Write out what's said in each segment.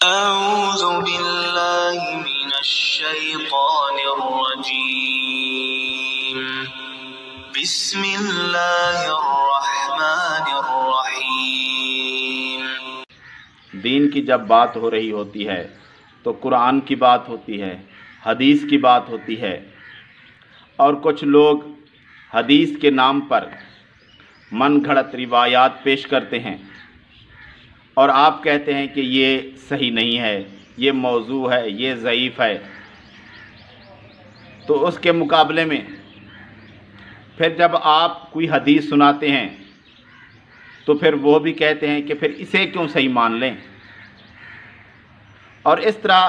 أعوذ بالله من الشيطان الرجيم بسم الله الرحمن الرحيم۔ دین کی جب بات ہو رہی ہوتی ہے تو قرآن کی بات ہوتی ہے، حدیث کی بات ہوتی ہے، اور کچھ لوگ حدیث کے نام پر من گھڑت روایات پیش کرتے ہیں اور آپ کہتے ہیں کہ یہ صحیح نہیں ہے، یہ موضوع ہے، یہ ضعیف ہے۔ تو اس کے مقابلے میں پھر جب آپ کوئی حدیث سناتے ہیں تو پھر وہ بھی کہتے ہیں کہ پھر اسے کیوں صحیح مان لیں، اور اس طرح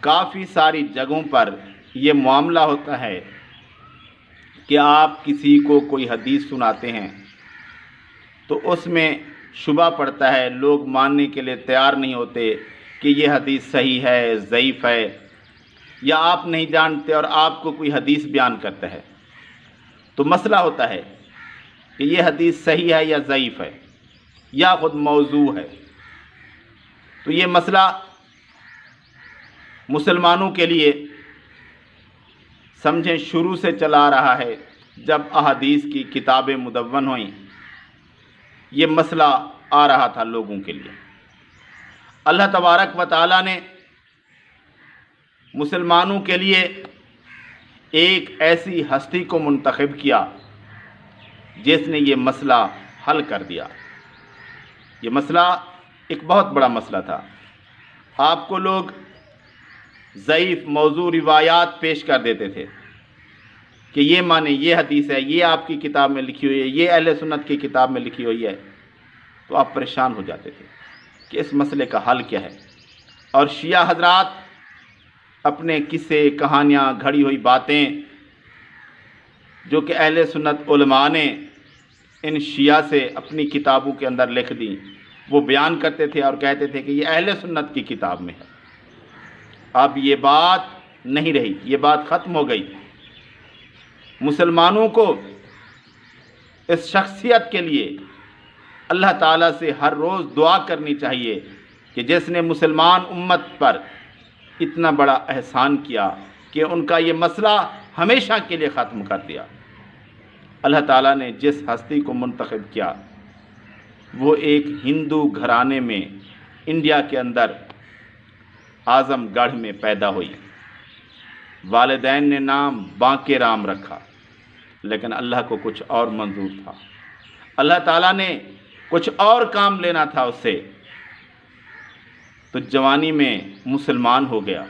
کافی ساری جگہوں پر یہ معاملہ ہوتا ہے کہ آپ کسی کو کوئی حدیث سناتے ہیں تو اس میں شبہ پڑتا ہے، لوگ ماننے کے لیے تیار نہیں ہوتے کہ یہ حدیث صحیح ہے، ضعیف ہے، یا آپ نہیں جانتے اور آپ کو کوئی حدیث بیان کرتا ہے تو مسئلہ ہوتا ہے کہ یہ حدیث صحیح ہے یا ضعیف ہے یا خود موضوع ہے۔ تو یہ مسئلہ مسلمانوں کے لیے سمجھیں شروع سے چلا آ رہا ہے۔ جب احادیث کی کتابیں مدون ہوئیں یہ مسئلہ آ رہا تھا لوگوں کے لیے۔ اللہ تبارک و تعالیٰ نے مسلمانوں کے لیے ایک ایسی ہستی کو منتخب کیا جس نے یہ مسئلہ حل کر دیا۔ یہ مسئلہ ایک بہت بڑا مسئلہ تھا۔ آپ کو لوگ ضعیف موضوع روایات پیش کر دیتے تھے کہ یہ مانیں، یہ حدیث ہے، یہ آپ کی کتاب میں لکھی ہوئی ہے، یہ اہل سنت کی کتاب میں لکھی ہوئی ہے، تو آپ پریشان ہو جاتے تھے کہ اس مسئلے کا حل کیا ہے۔ اور شیعہ حضرات اپنے قصے، کہانیاں، گھڑی ہوئی باتیں جو کہ اہل سنت علماء نے ان شیعہ سے اپنی کتابوں کے اندر لکھ دیں وہ بیان کرتے تھے اور کہتے تھے کہ یہ اہل سنت کی کتاب میں ہے۔ اب یہ بات نہیں رہی، یہ بات ختم ہو گئی۔ مسلمانوں کو اس شخصیت کے لیے اللہ تعالیٰ سے ہر روز دعا کرنی چاہیے کہ جس نے مسلمان امت پر اتنا بڑا احسان کیا کہ ان کا یہ مسئلہ ہمیشہ کے لیے ختم کر دیا۔ اللہ تعالیٰ نے جس ہستی کو منتخب کیا وہ ایک ہندو گھرانے میں انڈیا کے اندر اعظم گڑھ میں پیدا ہوئی۔ والدین نے نام بانکے رام رکھا، لیکن اللہ کو کچھ اور منظور تھا۔ اللہ تعالیٰ نے کچھ اور کام لینا تھا اس سے، تو جوانی میں مسلمان ہو گیا۔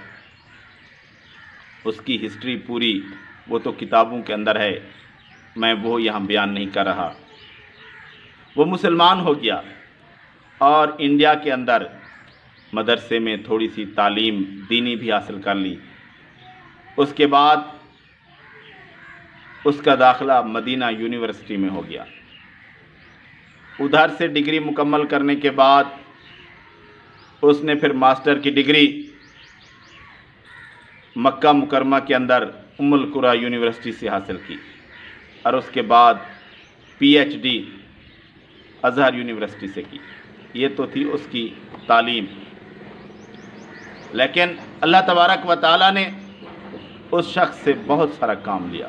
اس کی ہسٹری پوری وہ تو کتابوں کے اندر ہے، میں وہ یہاں بیان نہیں کر رہا۔ وہ مسلمان ہو گیا اور انڈیا کے اندر مدرسے میں تھوڑی سی تعلیم دینی بھی حاصل کر لی۔ اس کے بعد اس کا داخلہ مدینہ یونیورسٹی میں ہو گیا۔ ادھر سے ڈگری مکمل کرنے کے بعد اس نے پھر ماسٹر کی ڈگری مکہ مکرمہ کے اندر ام القری یونیورسٹی سے حاصل کی، اور اس کے بعد پی ایچ ڈی ازہر یونیورسٹی سے کی۔ یہ تو تھی اس کی تعلیم، لیکن اللہ تبارک و تعالیٰ نے اس شخص سے بہت سارا کام لیا۔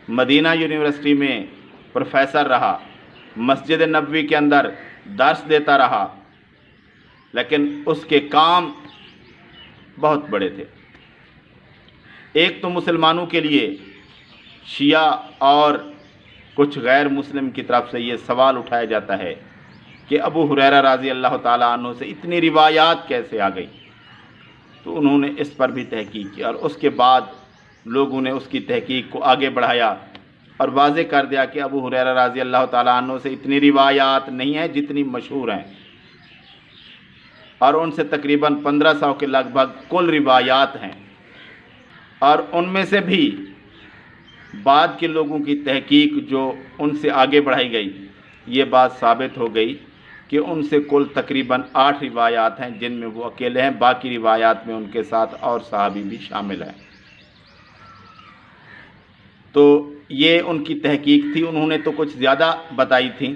مدینہ یونیورسٹی میں پروفیسر رہا، مسجد نبوی کے اندر درس دیتا رہا، لیکن اس کے کام بہت بڑے تھے۔ ایک تو مسلمانوں کے لیے شیعہ اور کچھ غیر مسلم کی طرف سے یہ سوال اٹھایا جاتا ہے کہ ابو ہریرہ رضی اللہ تعالیٰ عنہ سے اتنی روایات کیسے آ گئی؟ تو انہوں نے اس پر بھی تحقیق کی، اور اس کے بعد لوگوں نے اس کی تحقیق کو آگے بڑھایا اور واضح کر دیا کہ ابو ہریرہ رضی اللہ تعالیٰ عنہ سے اتنی روایات نہیں ہیں جتنی مشہور ہیں، اور ان سے تقریباً 1500 کے لگ بھگ کل روایات ہیں، اور ان میں سے بھی بعد کے لوگوں کی تحقیق جو ان سے آگے بڑھائی گئی، یہ بات ثابت ہو گئی کہ ان سے کل تقریباً 8 روایات ہیں جن میں وہ اکیلے ہیں، باقی روایات میں ان کے ساتھ اور صحابی بھی شامل ہیں۔ تو یہ ان کی تحقیق تھی۔ انہوں نے تو کچھ زیادہ بتائی تھی،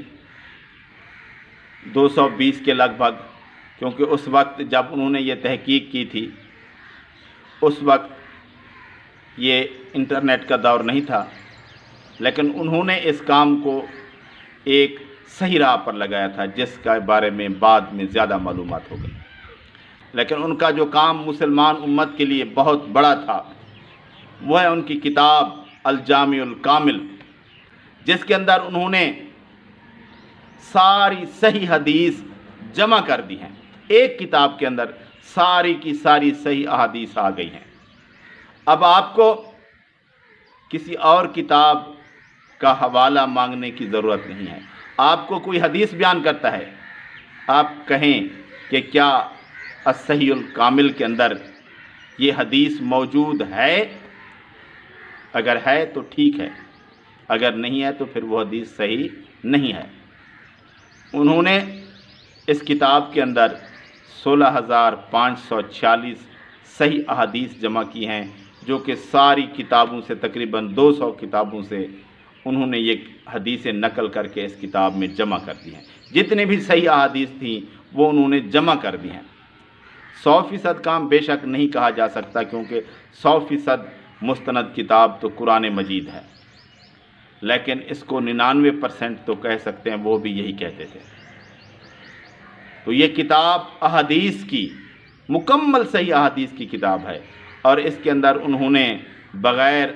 220 کے لگ بھگ کیونکہ اس وقت جب انہوں نے یہ تحقیق کی تھی اس وقت یہ انٹرنیٹ کا دور نہیں تھا، لیکن انہوں نے اس کام کو ایک صحیح راہ پر لگایا تھا جس کے بارے میں بعد میں زیادہ معلومات ہو گئی۔ لیکن ان کا جو کام مسلمان امت کے لیے بہت بڑا تھا وہ ہے ان کی کتاب الجامع الکامل، جس کے اندر انہوں نے ساری صحیح حدیث جمع کر دی ہیں۔ ایک کتاب کے اندر ساری کی ساری صحیح احادیث آ گئی ہیں۔ اب آپ کو کسی اور کتاب کا حوالہ مانگنے کی ضرورت نہیں ہے۔ آپ کو کوئی حدیث بیان کرتا ہے، آپ کہیں کہ کیا الصحیح الکامل کے اندر یہ حدیث موجود ہے؟ اگر ہے تو ٹھیک ہے، اگر نہیں ہے تو پھر وہ حدیث صحیح نہیں ہے۔ انہوں نے اس کتاب کے اندر 16,546 صحیح احادیث جمع کی ہیں، جو کہ ساری کتابوں سے تقریباً 200 کتابوں سے انہوں نے یہ حدیثیں نقل کر کے اس کتاب میں جمع کر دی ہیں۔ جتنے بھی صحیح احادیث تھیں وہ انہوں نے جمع کر دی ہیں۔ 100% کام بے شک نہیں کہا جا سکتا، کیونکہ 100% مستند کتاب تو قرآن مجید ہے، لیکن اس کو 99% تو کہہ سکتے ہیں، وہ بھی یہی کہتے تھے۔ تو یہ کتاب احادیث کی مکمل صحیح احادیث کی کتاب ہے، اور اس کے اندر انہوں نے بغیر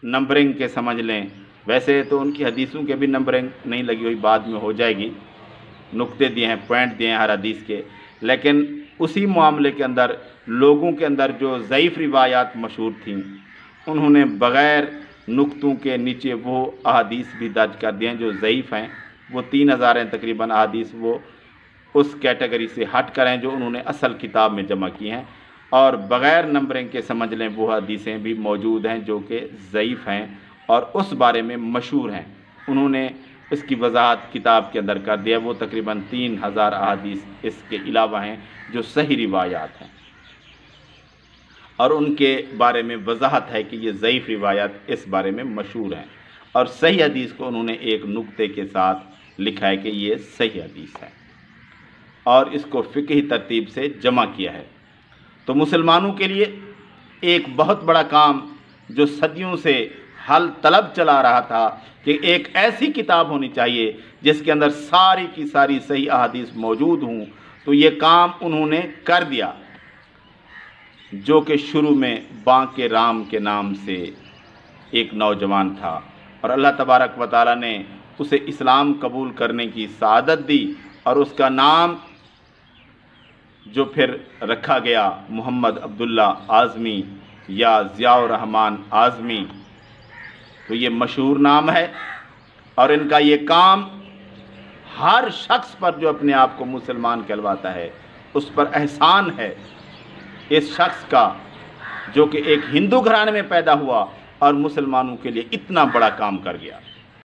نمبرنگ کے سمجھ لیں، ویسے تو ان کی حدیثوں کے بھی نمبرنگ نہیں لگی ہوئی، بعد میں ہو جائے گی، نقطے دیے ہیں، پوائنٹ دیے ہیں ہر حدیث کے، لیکن اسی معاملے کے اندر لوگوں کے اندر جو ضعیف روایات مشہور تھیں انہوں نے بغیر نقطوں کے نیچے وہ احادیث بھی درج کر دیے ہیں جو ضعیف ہیں۔ وہ 3,000 ہیں تقریباً احادیث، وہ اس کیٹیگری سے ہٹ کر ہیں جو انہوں نے اصل کتاب میں جمع کی ہیں، اور بغیر نمبرنگ کے سمجھ لیں وہ حدیثیں بھی موجود ہیں جو کہ ضعیف ہیں اور اس بارے میں مشہور ہیں۔ انہوں نے اس کی وضاحت کتاب کے اندر کر دیا۔ وہ تقریباً 3,000 احادیث اس کے علاوہ ہیں جو صحیح روایات ہیں، اور ان کے بارے میں وضاحت ہے کہ یہ ضعیف روایات اس بارے میں مشہور ہیں، اور صحیح حدیث کو انہوں نے ایک نقطے کے ساتھ لکھا ہے کہ یہ صحیح حدیث ہے، اور اس کو فقہی ترتیب سے جمع کیا ہے۔ تو مسلمانوں کے لیے ایک بہت بڑا کام جو صدیوں سے حل طلب چلا رہا تھا کہ ایک ایسی کتاب ہونی چاہیے جس کے اندر ساری کی ساری صحیح احادیث موجود ہوں، تو یہ کام انہوں نے کر دیا، جو کہ شروع میں بانک رام کے نام سے ایک نوجوان تھا، اور اللہ تبارک و تعالیٰ نے اسے اسلام قبول کرنے کی سعادت دی، اور اس کا نام جو پھر رکھا گیا محمد عبداللہ اعظمی یا ضیاء الرحمن اعظمی، تو یہ مشہور نام ہے، اور ان کا یہ کام ہر شخص پر جو اپنے آپ کو مسلمان کہلواتا ہے اس پر احسان ہے اس شخص کا جو کہ ایک ہندو گھرانے میں پیدا ہوا اور مسلمانوں کے لیے اتنا بڑا کام کر گیا۔